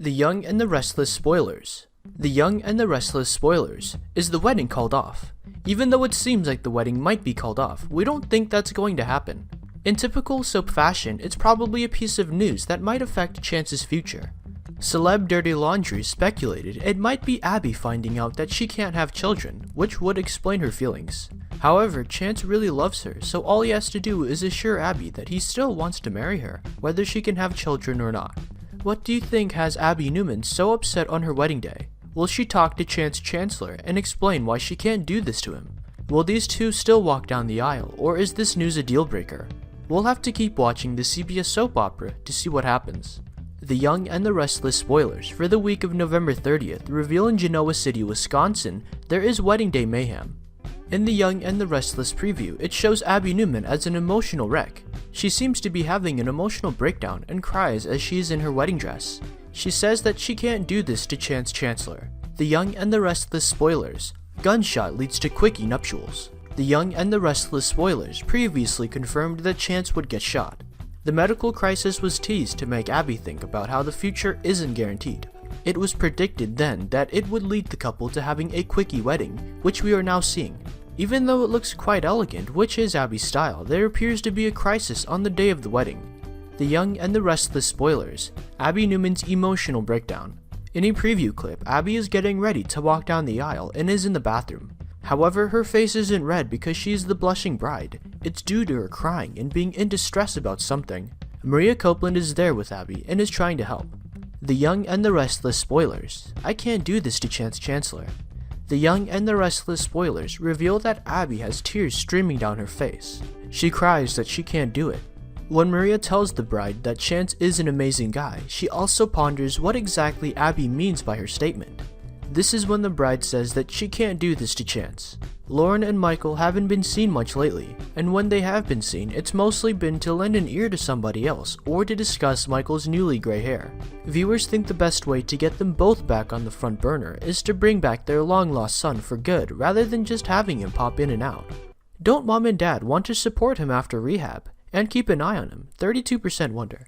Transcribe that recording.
The Young and the Restless Spoilers. The Young and the Restless Spoilers. Is the wedding called off? Even though it seems like the wedding might be called off, we don't think that's going to happen. In typical soap fashion, it's probably a piece of news that might affect Chance's future. Celeb Dirty Laundry speculated it might be Abby finding out that she can't have children, which would explain her feelings. However, Chance really loves her, so all he has to do is assure Abby that he still wants to marry her, whether she can have children or not. What do you think has Abby Newman so upset on her wedding day? Will she talk to Chance Chancellor and explain why she can't do this to him? Will these two still walk down the aisle, or is this news a deal breaker? We'll have to keep watching the CBS soap opera to see what happens. The Young and the Restless Spoilers for the week of November 30th reveal in Genoa City, Wisconsin, there is wedding day mayhem. In the Young and the Restless preview, it shows Abby Newman as an emotional wreck. She seems to be having an emotional breakdown and cries as she is in her wedding dress. She says that she can't do this to Chance Chancellor. The Young and the Restless Spoilers. Gunshot leads to quickie nuptials. The Young and the Restless Spoilers previously confirmed that Chance would get shot. The medical crisis was teased to make Abby think about how the future isn't guaranteed. It was predicted then that it would lead the couple to having a quickie wedding, which we are now seeing. Even though it looks quite elegant, which is Abby's style, there appears to be a crisis on the day of the wedding. The Young and the Restless Spoilers. Abby Newman's emotional breakdown. In a preview clip, Abby is getting ready to walk down the aisle and is in the bathroom. However, her face isn't red because she's the blushing bride. It's due to her crying and being in distress about something. Maria Copeland is there with Abby and is trying to help. The Young and the Restless Spoilers. I can't do this to Chance Chancellor. The Young and the Restless Spoilers reveal that Abby has tears streaming down her face. She cries that she can't do it. When Maria tells the bride that Chance is an amazing guy, she also ponders what exactly Abby means by her statement. This is when the bride says that she can't do this to Chance. Lauren and Michael haven't been seen much lately, and when they have been seen, it's mostly been to lend an ear to somebody else or to discuss Michael's newly gray hair. Viewers think the best way to get them both back on the front burner is to bring back their long-lost son for good rather than just having him pop in and out. Don't mom and dad want to support him after rehab? And keep an eye on him, 32% wonder.